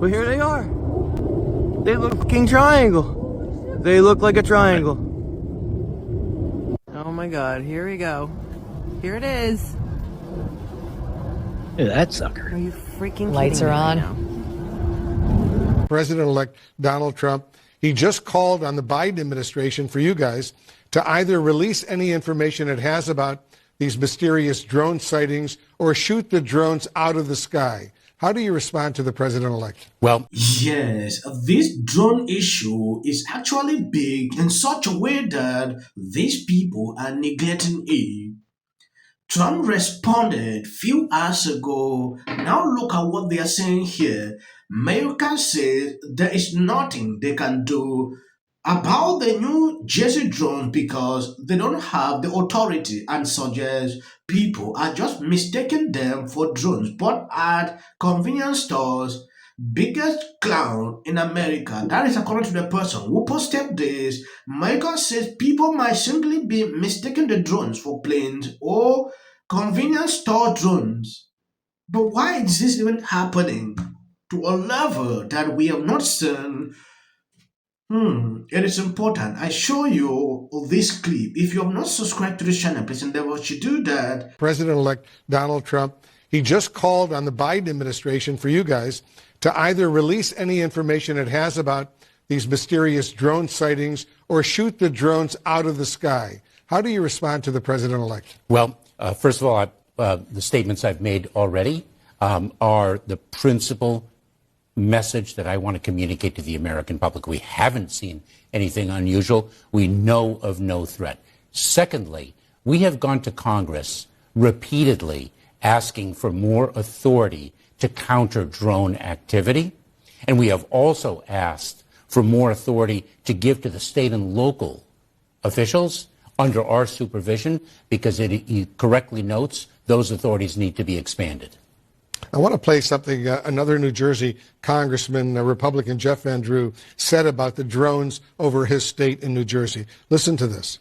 But here they are. They look fucking triangle. They look like a triangle. Oh my god, here we go. Here it is. Look at that sucker. Are you freaking Lights kidding are me on. right now? President-elect Donald Trump, he just called on the Biden administration for you guys to either release any information it has about these mysterious drone sightings or shoot the drones out of the sky. How do you respond to the president-elect? Well, yes, this drone issue is actually big in such a way that these people are neglecting it. Trump responded few hours ago. Now look at what they are saying here. Mayorkas says there is nothing they can do about the New Jersey drone because they don't have the authority and suggests people are just mistaking them for drones bought at convenience stores. Biggest clown in America. That is according to the person who posted this. Michael says people might simply be mistaking the drones for planes or convenience store drones. But why is this even happening to a level that we have not seen? It is important. I show you this clip. If you have not subscribed to this channel, please endeavor to do that. President-elect Donald Trump, he just called on the Biden administration for you guys to either release any information it has about these mysterious drone sightings or shoot the drones out of the sky. How do you respond to the president-elect? well, first of all, the statements I've made already are the principal message that I want to communicate to the American public. We haven't seen anything unusual. We know of no threat. Secondly, we have gone to Congress repeatedly asking for more authority to counter drone activity. And we have also asked for more authority to give to the state and local officials under our supervision because it correctly notes those authorities need to be expanded. I want to play something another New Jersey congressman, Republican Jeff Van Drew, said about the drones over his state in New Jersey. Listen to this.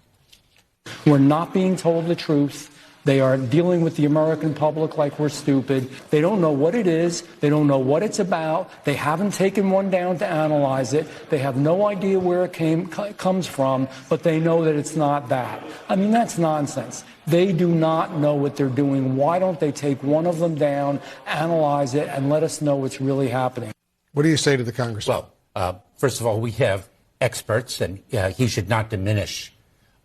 We're not being told the truth. They are dealing with the American public like we're stupid. They don't know what it is. They don't know what it's about. They haven't taken one down to analyze it. They have no idea where it comes from, but they know that it's not that. I mean, that's nonsense. They do not know what they're doing. Why don't they take one of them down, analyze it, and let us know what's really happening? What do you say to the congressman? Well, first of all, we have experts, and he should not diminish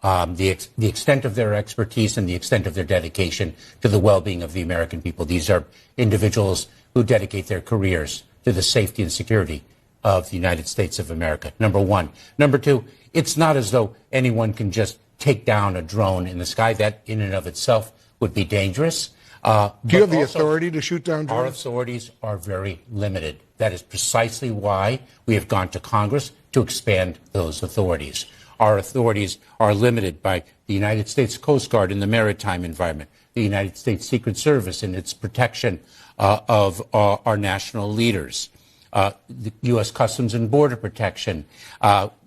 the extent of their expertise and the extent of their dedication to the well-being of the American people. These are individuals who dedicate their careers to the safety and security of the United States of America, number one. Number two, it's not as though anyone can just take down a drone in the sky. That in and of itself would be dangerous. Do you have the authority to shoot down drones? Our authorities are very limited. That is precisely why we have gone to Congress to expand those authorities. Our authorities are limited by the United States Coast Guard in the maritime environment, the United States Secret Service in its protection of our national leaders, the U.S. Customs and Border Protection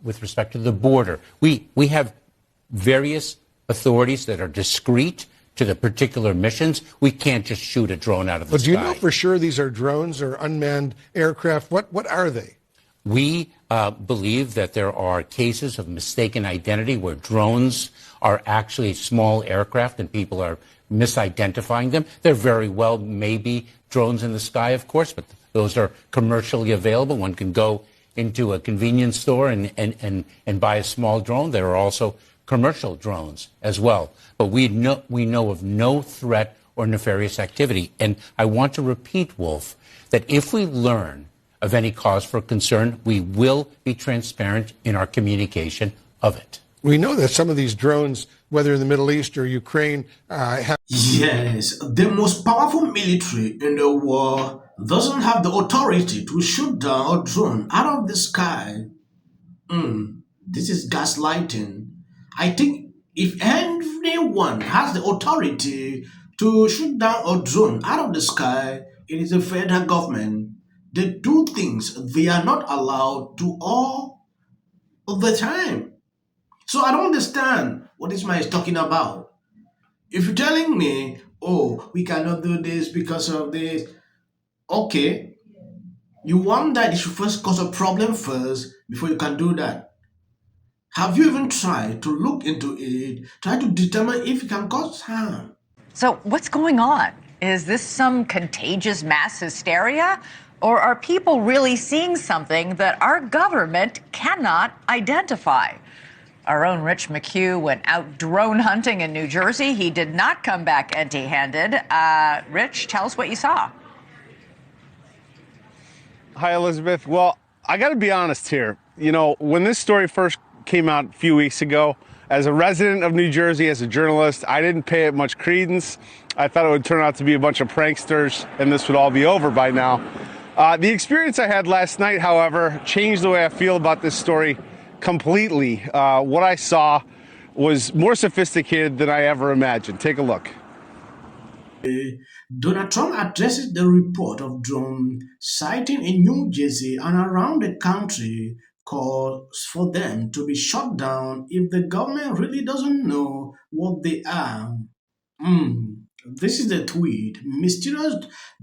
with respect to the border. We have various authorities that are discrete to the particular missions. We can't just shoot a drone out of the sky. But do you know for sure these are drones or unmanned aircraft? What are they? We believe that there are cases of mistaken identity where drones are actually small aircraft and people are misidentifying them. There very well may be drones in the sky, of course, but those are commercially available. One can go into a convenience store and buy a small drone. There are also commercial drones as well. But we know of no threat or nefarious activity. And I want to repeat, Wolf, that if we learn of any cause for concern, we will be transparent in our communication of it. We know that some of these drones, whether in the Middle East or Ukraine, have... Yes, the most powerful military in the world doesn't have the authority to shoot down a drone out of the sky. This is gaslighting. I think if anyone has the authority to shoot down a drone out of the sky, it is the federal government. They do things they are not allowed to all of the time. So I don't understand what this man is talking about. If you're telling me, oh, we cannot do this because of this, okay, You want that it should first cause a problem first before you can do that. Have you even tried to look into it, try to determine if it can cause harm? So, what's going on? Is this some contagious mass hysteria? Or are people really seeing something that our government cannot identify? Our own Rich McHugh went out drone hunting in New Jersey. He did not come back empty handed. Rich, tell us what you saw. Hi, Elizabeth. Well, I got to be honest here. You know, when this story first came out a few weeks ago, as a resident of New Jersey, as a journalist, I didn't pay it much credence. I thought it would turn out to be a bunch of pranksters and this would all be over by now. The experience I had last night, however, changed the way I feel about this story completely. What I saw was more sophisticated than I ever imagined. Take a look. Donald Trump addresses the report of drone sighting in New Jersey and around the country, calls for them to be shut down if the government really doesn't know what they are. This is the tweet. Mysterious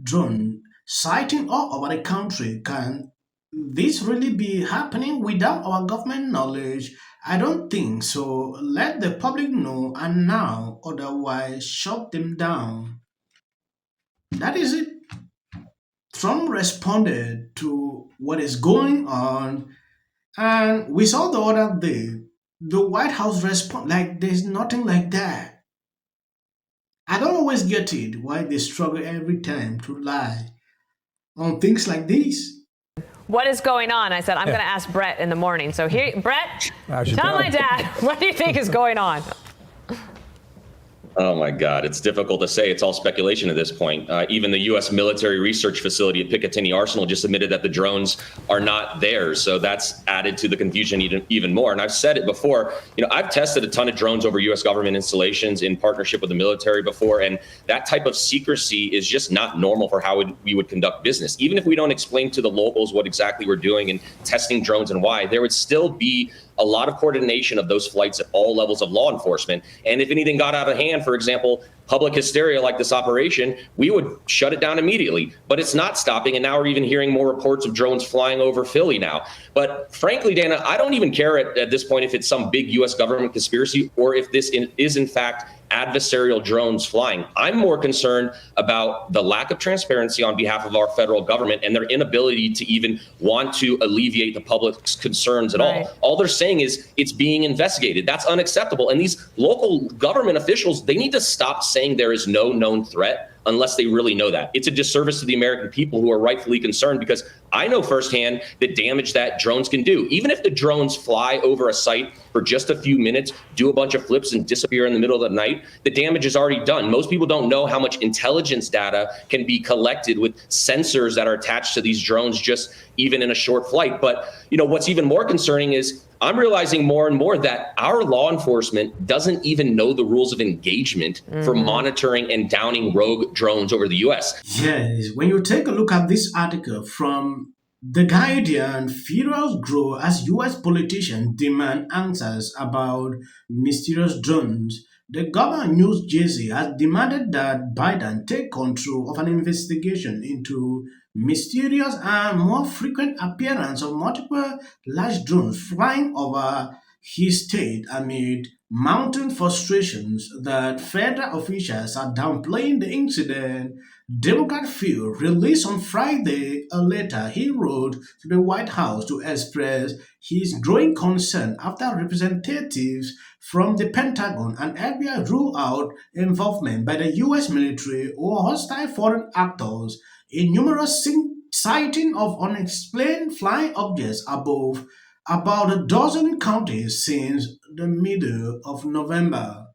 drone sighting all over the country. Can this really be happening without our government knowledge? I don't think so. Let the public know and now, otherwise, shut them down. That is it. Trump responded to what is going on, and we saw the other day the White House respond like there's nothing like that. I don't always get it why they struggle every time to lie on things like this. What is going on? I said, I'm going to ask Brett in the morning. So here, Brett, tell my dad, what do you think is going on? Oh my God, it's difficult to say. It's all speculation at this point. Even the U.S. military research facility at Picatinny Arsenal just admitted that the drones are not theirs. So that's added to the confusion even more. And I've said it before, you know, I've tested a ton of drones over U.S. government installations in partnership with the military before. And that type of secrecy is just not normal for how we would conduct business. Even if we don't explain to the locals what exactly we're doing and testing drones and why, there would still be a lot of coordination of those flights at all levels of law enforcement. And if anything got out of hand, for example, public hysteria like this operation, we would shut it down immediately. But it's not stopping. And now we're even hearing more reports of drones flying over Philly now. But frankly, Dana, I don't even care at this point if it's some big U.S. government conspiracy or if this is in fact adversarial drones flying. I'm more concerned about the lack of transparency on behalf of our federal government and their inability to even want to alleviate the public's concerns at all. All they're saying is it's being investigated. That's unacceptable. And these local government officials, they need to stop saying there is no known threat unless they really know that. It's a disservice to the American people who are rightfully concerned, because I know firsthand the damage that drones can do. Even if the drones fly over a site for just a few minutes, do a bunch of flips and disappear in the middle of the night, the damage is already done. Most people don't know how much intelligence data can be collected with sensors that are attached to these drones just even in a short flight. But you know, what's even more concerning is I'm realizing more and more that our law enforcement doesn't even know the rules of engagement for monitoring and downing rogue drones over the U.S. Yes, when you take a look at this article from The Guardian, furious grow as U.S. politicians demand answers about mysterious drones. The governor of New Jersey has demanded that Biden take control of an investigation into mysterious and more frequent appearance of multiple large drones flying over his state amid mounting frustrations that federal officials are downplaying the incident. Democrat Phil released on Friday a letter he wrote to the White House to express his growing concern after representatives from the Pentagon and FBI ruled out involvement by the U.S. military or hostile foreign actors in numerous sightings of unexplained flying objects above about a dozen counties since the middle of November.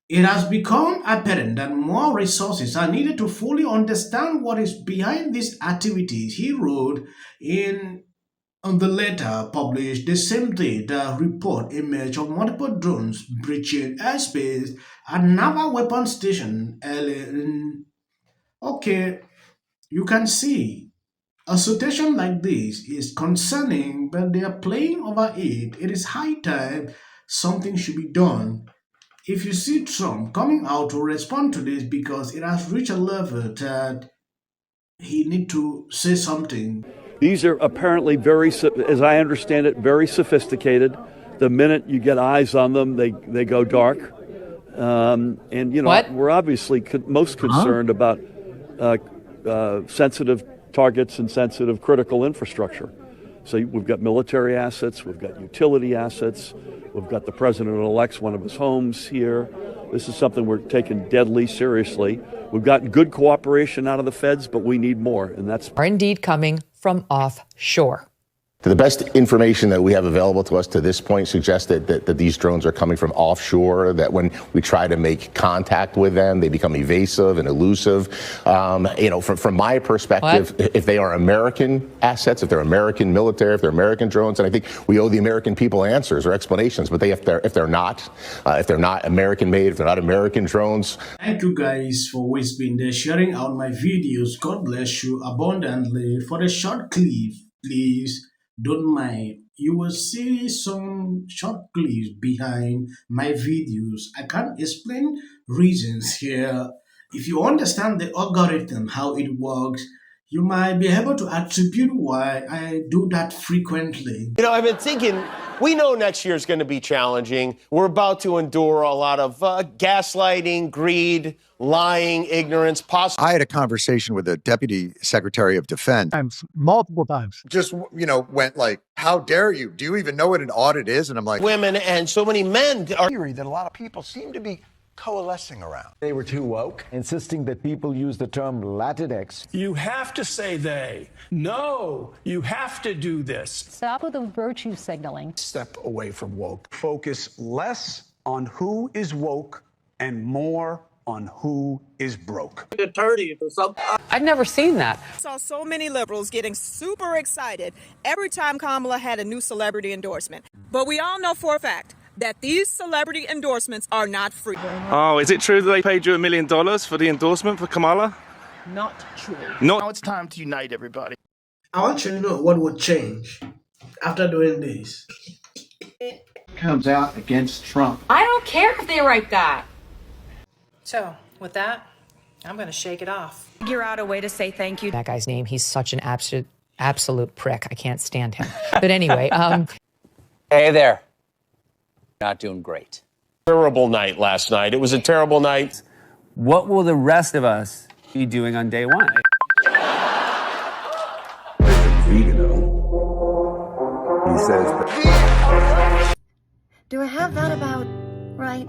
It has become apparent that more resources are needed to fully understand what is behind these activities, he wrote in the letter published the same day. The report emerged of multiple drones breaching airspace at naval weapons station early in. Okay, you can see a situation like this is concerning, but they are playing over it. It is high time something should be done. If you see Trump coming out to respond to this because it has reached a level that he need to say something. These are apparently as I understand it, very sophisticated. The minute you get eyes on them, they go dark. And, you know, we're obviously most concerned about sensitive targets and sensitive critical infrastructure. So we've got military assets, we've got utility assets, we've got the president-elect's one of his homes here. This is something we're taking deadly seriously. We've gotten good cooperation out of the feds, but we need more, and that's Are indeed coming from offshore. The best information that we have available to us to this point suggests that these drones are coming from offshore, that when we try to make contact with them, they become evasive and elusive. You know, from my perspective, if they are American assets, if they're American military, if they're American drones, and I think we owe the American people answers or explanations, but if they're not American made, if they're not American drones. Thank you guys for always being there, sharing out my videos. God bless you abundantly. For a short clip, please don't mind. You will see some short clips behind my videos. I can't explain reasons here. If you understand the algorithm, how it works, you might be able to attribute why I do that frequently. You know, I've been thinking, we know next year is going to be challenging. We're about to endure a lot of gaslighting, greed, lying, ignorance, I had a conversation with the Deputy Secretary of Defense. Multiple times. Just, you know, went like, how dare you? Do you even know what an audit is? And I'm like, women and so many men are theory that a lot of people seem to be coalescing around. They were too woke, insisting that people use the term Latinx. You have to say they. No, you have to do this. Stop with the virtue signaling. Step away from woke. Focus less on who is woke and more on who is broke. I've never seen that. I saw so many liberals getting super excited every time Kamala had a new celebrity endorsement. But we all know for a fact that these celebrity endorsements are not free. Oh, is it true that they paid you $1 million for the endorsement for Kamala? Not true. Now it's time to unite everybody. I want you to know what would change after doing this. Comes out against Trump. I don't care if they write that. So, with that, I'm going to shake it off. Figure out a way to say thank you. That guy's name, he's such an absolute prick. I can't stand him. But anyway, Hey there. Not doing great. Terrible night last night. It was a terrible night. What will the rest of us be doing on day one? Do I have that about right?